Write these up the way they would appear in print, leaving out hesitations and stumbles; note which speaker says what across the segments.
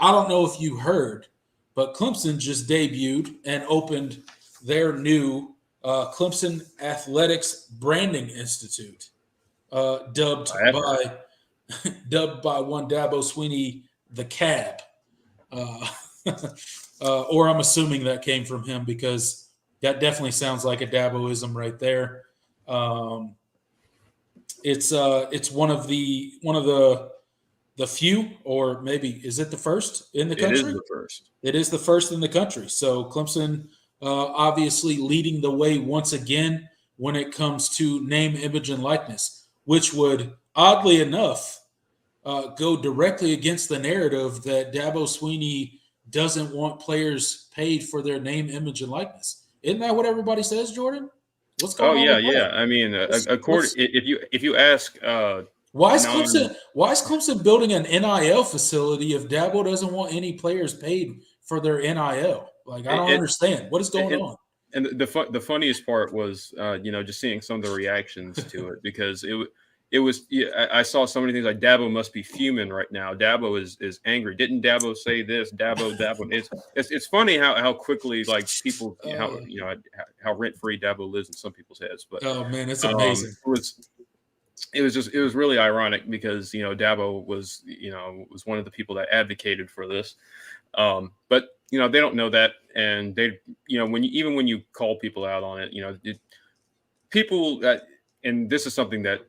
Speaker 1: I don't know if you heard, but Clemson just debuted and opened their new Clemson Athletics Branding Institute, dubbed
Speaker 2: I have heard.
Speaker 1: by one Dabo Sweeney the Cab. Uh, or I'm assuming that came from him because that definitely sounds like a Daboism right there. Um, it's one of the few, or maybe is it the first in the
Speaker 2: It is
Speaker 1: country?
Speaker 2: the first.
Speaker 1: It is the first in the country. So Clemson obviously leading the way once again when it comes to name, image, and likeness, which would oddly enough go directly against the narrative that Dabo Sweeney doesn't want players paid for their name, image, and likeness. Isn't that what everybody says, Jordan? What's
Speaker 2: Oh
Speaker 1: going on
Speaker 2: yeah,
Speaker 1: with
Speaker 2: yeah.
Speaker 1: that?
Speaker 2: I mean, according
Speaker 1: What's
Speaker 2: if you ask
Speaker 1: why is
Speaker 2: non
Speaker 1: Clemson building an NIL facility if Dabo doesn't want any players paid for their NIL? Like I don't
Speaker 2: it,
Speaker 1: understand what is going
Speaker 2: it
Speaker 1: on.
Speaker 2: and the funniest part was just seeing some of the reactions to it because it was I saw so many things like Dabo must be fuming right now. Dabo is angry. Didn't Dabo say this? Dabo. It's funny how quickly like people how rent free Dabo lives in some people's heads. But
Speaker 1: Oh man, it's amazing.
Speaker 2: it was really ironic because Dabo was one of the people that advocated for this, but they don't know that, and they when you call people out on it, people that, and this is something that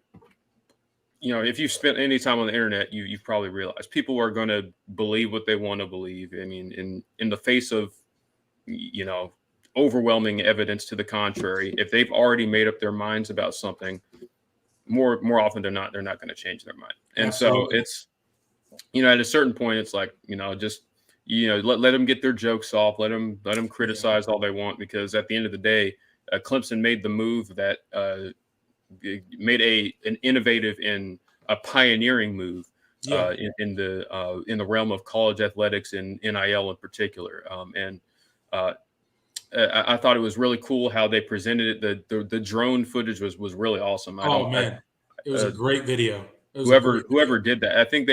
Speaker 2: if you've spent any time on the internet, you've probably realized people are going to believe what they want to believe. I mean, in the face of overwhelming evidence to the contrary, if they've already made up their minds about something, more often than not, they're not going to change their mind. And
Speaker 1: Absolutely.
Speaker 2: so it's at a certain point, it's like just let them get their jokes off, let them criticize all they want, because at the end of the day, Clemson made the move that made an innovative and a pioneering move in the realm of college athletics and NIL in particular. And I thought it was really cool how they presented it. The drone footage was really awesome.
Speaker 1: Man, it was a great video. It was a
Speaker 2: Whoever
Speaker 1: great video.
Speaker 2: did that, I think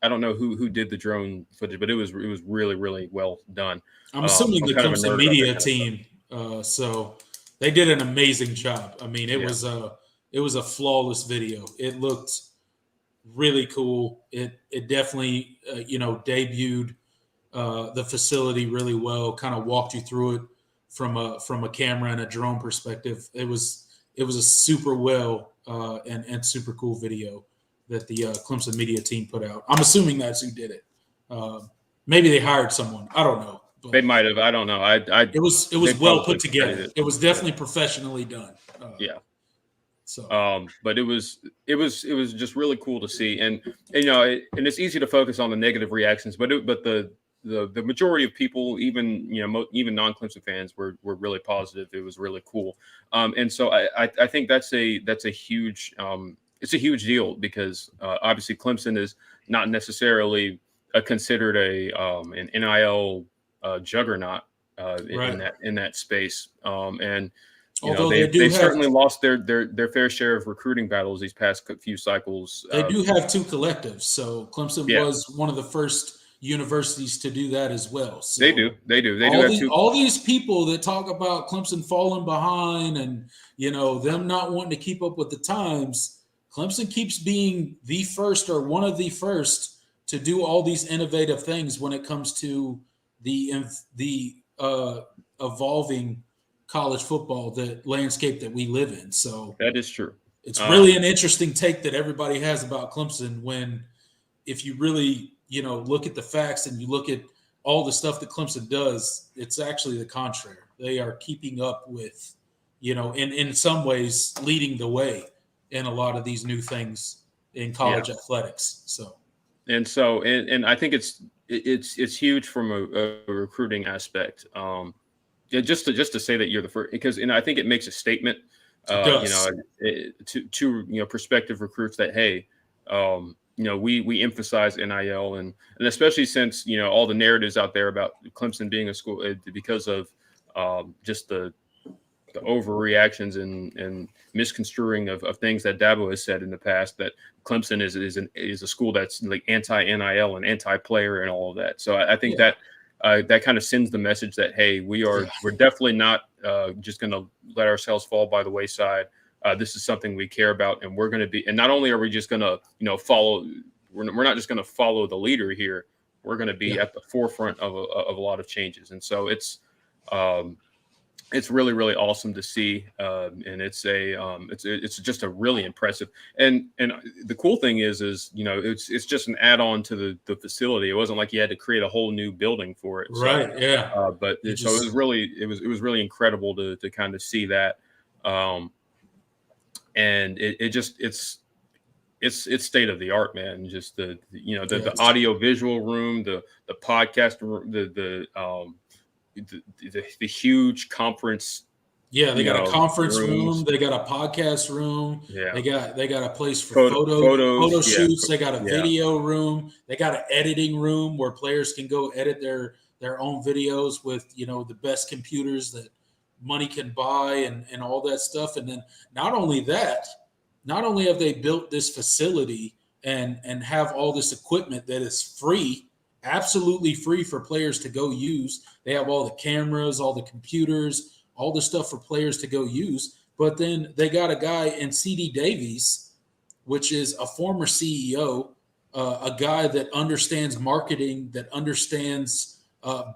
Speaker 2: I don't know who did the drone footage, but it was really really well done.
Speaker 1: I'm assuming the
Speaker 2: kind of a
Speaker 1: Clemson
Speaker 2: nerd about that
Speaker 1: media
Speaker 2: kind of stuff.
Speaker 1: team. So they did an amazing job. I mean, it
Speaker 2: Yeah.
Speaker 1: was a flawless video. It looked really cool. It definitely debuted the facility really well. Kind of walked you through it from a camera and a drone perspective. It was a super well and super cool video that the Clemson media team put out. I'm assuming that's who did it. Maybe they hired someone. I don't know. But
Speaker 2: They might have. I don't know.
Speaker 1: it was
Speaker 2: they
Speaker 1: well
Speaker 2: probably
Speaker 1: put together.
Speaker 2: credited
Speaker 1: It was definitely professionally done.
Speaker 2: Yeah.
Speaker 1: So
Speaker 2: But it was just really cool to see, and and it's easy to focus on the negative reactions, but the majority of people, even even non-Clemson fans, were really positive. It was really cool, and so I think that's a huge it's a huge deal because obviously Clemson is not necessarily considered an NIL juggernaut in that space, and
Speaker 1: although
Speaker 2: they certainly lost their fair share of recruiting battles these past few cycles.
Speaker 1: They do have two collectives, so Clemson was one of the first universities to do that as well. So
Speaker 2: they do have two.
Speaker 1: All these people that talk about Clemson falling behind and them not wanting to keep up with the times, Clemson keeps being the first or one of the first to do all these innovative things when it comes to the evolving college football, the landscape that we live in. So
Speaker 2: that is true.
Speaker 1: It's really an interesting take that everybody has about Clemson when, if you really, look at the facts and you look at all the stuff that Clemson does, it's actually the contrary. They are keeping up with, in some ways leading the way in a lot of these new things in college athletics. So
Speaker 2: and I think it's huge from a recruiting aspect. Just to say that you're the first, because I think it makes a statement, to prospective recruits that hey, we emphasize NIL and especially since all the narratives out there about Clemson being a school because of just the overreactions and misconstruing of things that Dabo has said in the past, that Clemson is a school that's like anti-NIL and anti-player and all of that. So I think that that kind of sends the message that, hey, we're definitely not just going to let ourselves fall by the wayside. This is something we care about, and we're going to be. And not only are we just going to follow, we're not just going to follow the leader here. We're going to be at the forefront of a lot of changes, and so it's really, really awesome to see, and it's just a really impressive. And the cool thing is it's just an add-on to the facility. It wasn't like you had to create a whole new building for it,
Speaker 1: right? So, yeah.
Speaker 2: But it was really incredible to kind of see that, and it's state of the art, man. Just the audio visual room, the podcast room, the huge conference.
Speaker 1: Yeah, they got a conference room. They got a podcast room.
Speaker 2: Yeah,
Speaker 1: they got a place for photo shoots. They got a video room. They got an editing room where players can go edit their own videos with the best computers that money can buy and all that stuff. And then not only have they built this facility and have all this equipment that is free, absolutely free for players to go use. They have all the cameras, all the computers, all the stuff for players to go use. But then they got a guy in C.D. Davies, which is a former CEO, a guy that understands marketing, that understands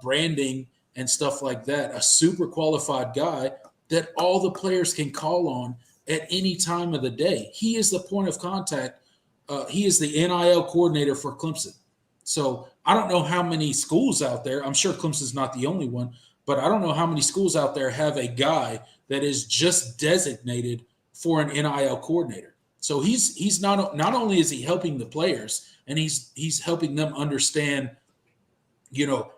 Speaker 1: branding and stuff like that, a super qualified guy that all the players can call on at any time of the day. He is the point of contact. He is the NIL coordinator for Clemson. So I don't know how many schools out there, I'm sure Clemson's not the only one, but I don't know how many schools out there have a guy that is just designated for an NIL coordinator. So he's not only is he helping the players, and he's helping them understand,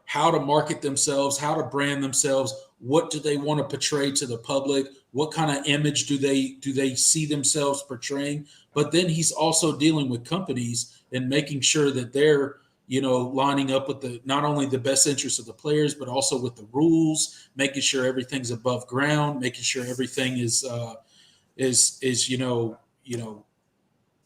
Speaker 1: how to market themselves, how to brand themselves, what do they want to portray to the public, what kind of image do they see themselves portraying. But then he's also dealing with companies and making sure that they're lining up with not only the best interest of the players, but also with the rules, making sure everything's above ground, making sure everything is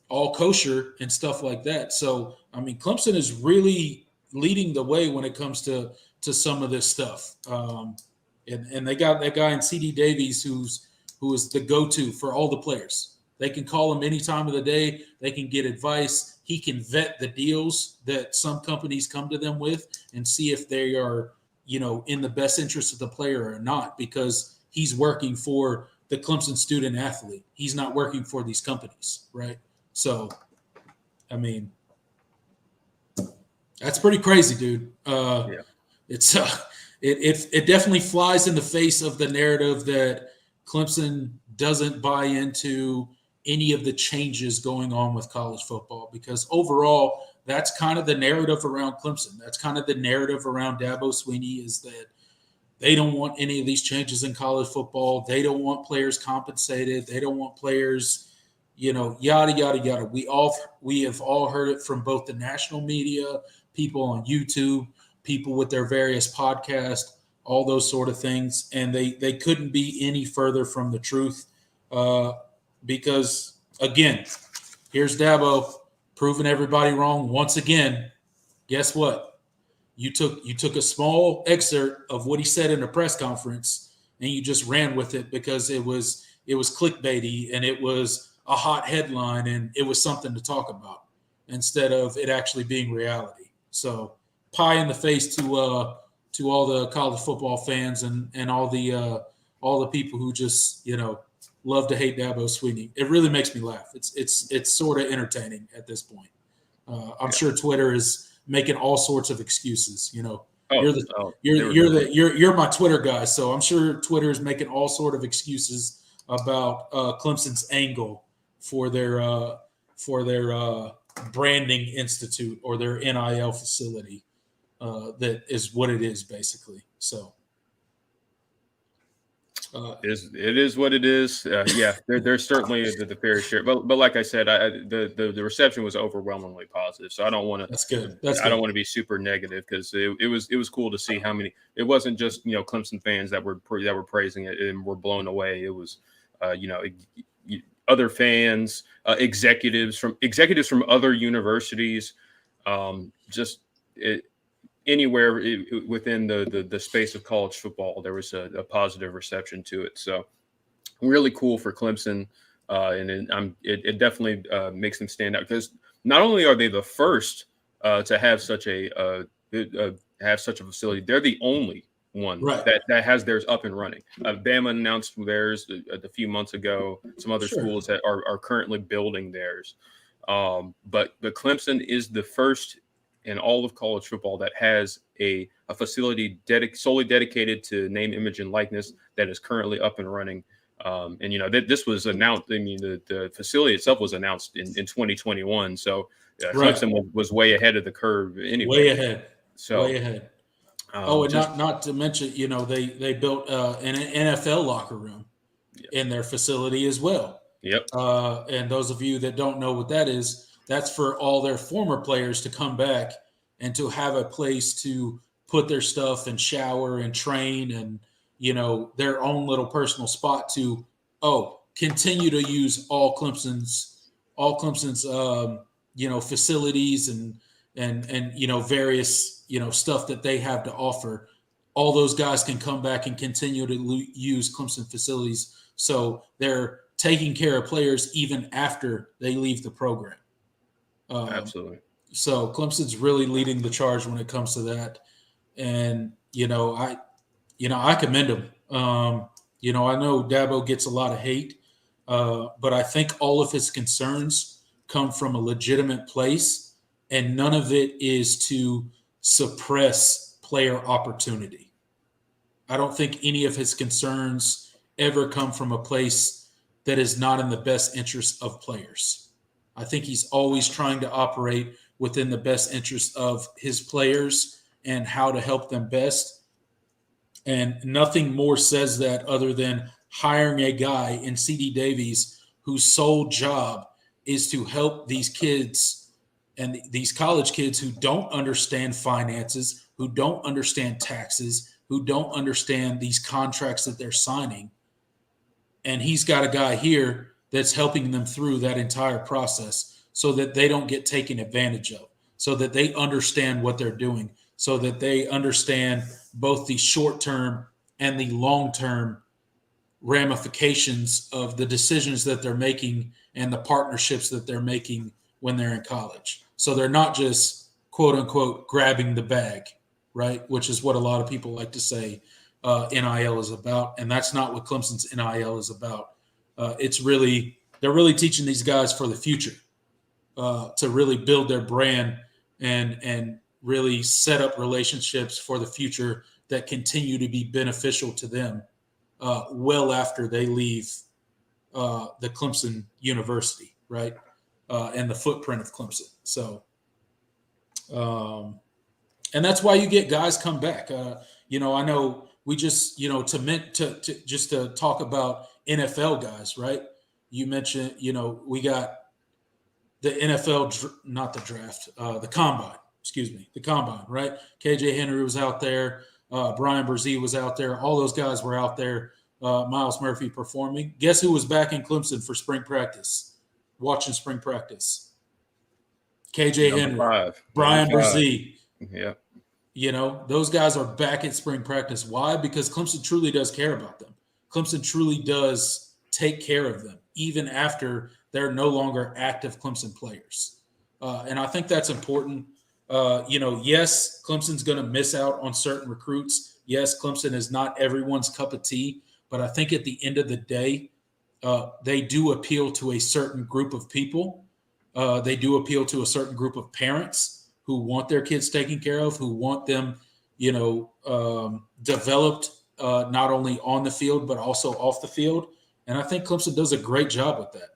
Speaker 1: all kosher and stuff like that. So, I mean, Clemson is really leading the way when it comes to some of this stuff. And they got that guy in C.D. Davies who is the go-to for all the players. They can call him any time of the day. They can get advice. He can vet the deals that some companies come to them with and see if they are, in the best interest of the player or not, because he's working for the Clemson student athlete. He's not working for these companies, right? So, I mean, that's pretty crazy, dude. It's it definitely flies in the face of the narrative that Clemson doesn't buy into any of the changes going on with college football, because overall, that's kind of the narrative around Clemson. That's kind of the narrative around Dabo Swinney, is that they don't want any of these changes in college football. They don't want players compensated. They don't want players, yada, yada, yada. We have all heard it from both the national media, people on YouTube, people with their various podcasts, all those sort of things. And they couldn't be any further from the truth. Because, again, here's Dabo proving everybody wrong once again. Guess what? You took a small excerpt of what he said in a press conference and you just ran with it because it was clickbaity and it was a hot headline and it was something to talk about instead of it actually being reality. So pie in the face to all the college football fans and all the people who just love to hate Dabo Swinney. It really makes me laugh. It's sort of entertaining at this point. I'm sure Twitter is making all sorts of excuses. You're my Twitter guy, so I'm sure Twitter is making all sort of excuses about Clemson's angle for their branding institute or their NIL facility. That is what it is basically. So.
Speaker 2: It is what it is. Yeah, there's certainly the fair share, but like I said, the reception was overwhelmingly positive. So I don't want
Speaker 1: That's
Speaker 2: to
Speaker 1: good. That's
Speaker 2: I don't
Speaker 1: good.
Speaker 2: want to be super negative, because it was cool to see how many. It wasn't just Clemson fans that were praising it and were blown away. It was other fans, executives from other universities, just anywhere within the space of college football, there was a positive reception to it. So really cool for Clemson, it definitely makes them stand out, because not only are they the first to have such a facility, they're the only one
Speaker 1: Right.
Speaker 2: that has theirs up and running. Bama announced theirs a few months ago. Some other
Speaker 1: Sure.
Speaker 2: schools that are currently building theirs, but Clemson is the first in all of college football that has a facility solely dedicated to name, image, and likeness that is currently up and running. This was announced. I mean, the facility itself was announced in 2021. So
Speaker 1: Right.
Speaker 2: Clemson was way ahead of the curve anyway.
Speaker 1: Way ahead.
Speaker 2: So
Speaker 1: Way ahead. And not to mention, they built an NFL locker room in their facility as well.
Speaker 2: Yep.
Speaker 1: And those of you that don't know what that is, that's for all their former players to come back and to have a place to put their stuff and shower and train, and their own little personal spot to continue to use all Clemson's facilities and various stuff that they have to offer. All those guys can come back and continue to use Clemson facilities, so they're taking care of players even after they leave the program.
Speaker 2: Absolutely.
Speaker 1: So Clemson's really leading the charge when it comes to that, and I commend them. I know Dabo gets a lot of hate, but I think all of his concerns come from a legitimate place, and none of it is to suppress player opportunity. I don't think any of his concerns ever come from a place that is not in the best interest of players. I think he's always trying to operate within the best interest of his players and how to help them best. And nothing more says that other than hiring a guy in CD Davies whose sole job is to help these kids and these college kids who don't understand finances, who don't understand taxes, who don't understand these contracts that they're signing. And he's got a guy here that's helping them through that entire process so that they don't get taken advantage of, so that they understand what they're doing, so that they understand both the short-term and the long-term ramifications of the decisions that they're making and the partnerships that they're making when they're in college. So they're not just, quote unquote, grabbing the bag, right? Which is what a lot of people like to say NIL is about. And that's not what Clemson's NIL is about. They're really teaching these guys for the future, to really build their brand and really set up relationships for the future that continue to be beneficial to them well after they leave the Clemson University, right? And the footprint of Clemson. So, and that's why you get guys come back. I know we just, to talk about NFL guys, right? You mentioned, we got the NFL, not the draft, the combine, the combine, right? KJ Henry was out there. Brian Brzee was out there. All those guys were out there. Miles Murphy performing. Guess who was back in Clemson for spring practice? Watching spring practice. KJ Henry,
Speaker 2: 5.
Speaker 1: Brian Brzee.
Speaker 2: Yeah.
Speaker 1: Those guys are back at spring practice. Why? Because Clemson truly does care about them. Clemson truly does take care of them, even after they're no longer active Clemson players. And I think that's important. Yes, Clemson's going to miss out on certain recruits. Yes, Clemson is not everyone's cup of tea. But I think at the end of the day, they do appeal to a certain group of people. They do appeal to a certain group of parents who want their kids taken care of, who want them, developed not only on the field, but also off the field. And I think Clemson does a great job with that.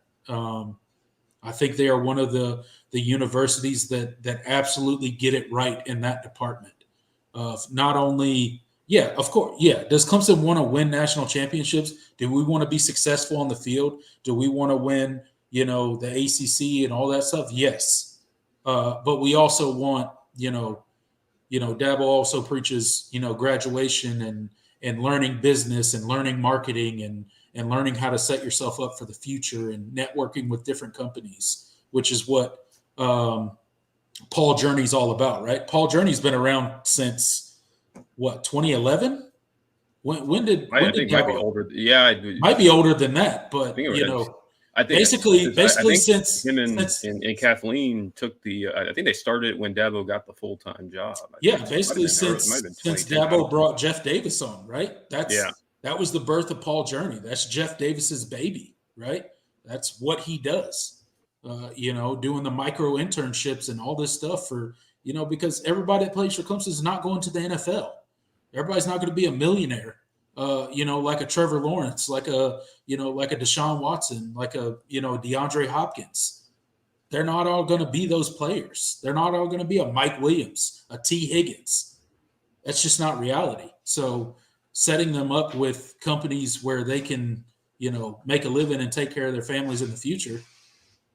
Speaker 1: I think they are one of the universities that absolutely get it right in that department of not only, Yeah, of course. Yeah. Does Clemson want to win national championships? Do we want to be successful on the field? Do we want to win, the ACC and all that stuff? Yes. But we also want, Dabo also preaches, graduation and learning business and learning marketing and learning how to set yourself up for the future and networking with different companies, which is what Paul Journey's all about, right? Paul Journey's been around since what, 2011? When did
Speaker 2: I think it might be
Speaker 1: Dabo?
Speaker 2: older. Yeah,
Speaker 1: Might be older than that,
Speaker 2: I
Speaker 1: but
Speaker 2: think it was. I think
Speaker 1: basically
Speaker 2: 'cause I think
Speaker 1: since
Speaker 2: him and,
Speaker 1: since
Speaker 2: and, and Kathleen took the. I think they started it when Dabo got the full time job. I
Speaker 1: yeah,
Speaker 2: think
Speaker 1: basically
Speaker 2: it might have been
Speaker 1: since
Speaker 2: 2010. I
Speaker 1: Dabo
Speaker 2: don't know.
Speaker 1: brought Jeff Davis on, right?
Speaker 2: Yeah,
Speaker 1: That was the birth of Paul Journey. That's Jeff Davis's baby, right? That's what he does. Doing the micro internships and all this stuff for, because everybody that plays for Clemson is not going to the NFL. Everybody's not going to be a millionaire. Like a Trevor Lawrence, like a Deshaun Watson, like a DeAndre Hopkins. They're not all going to be those players. They're not all going to be a Mike Williams, a T. Higgins. That's just not reality. So setting them up with companies where they can, make a living and take care of their families in the future,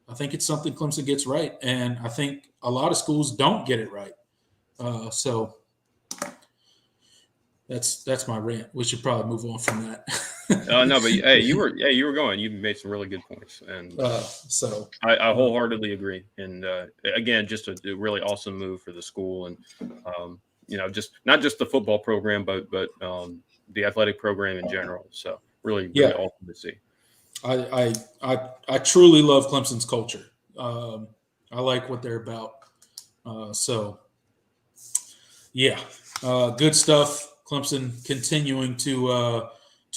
Speaker 1: I think it's something Clemson gets right. And I think a lot of schools don't get it right. So that's my rant. We should probably move on from that.
Speaker 2: no, but hey, you were going. You made some really good points, and
Speaker 1: so
Speaker 2: I wholeheartedly agree. And again, just a really awesome move for the school, and just not just the football program, but the athletic program in general. So really awesome to see.
Speaker 1: I truly love Clemson's culture. I like what they're about. Good stuff. Clemson continuing to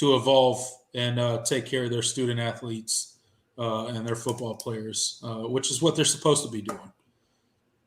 Speaker 1: evolve and take care of their student athletes and their football players, which is what they're supposed to be doing.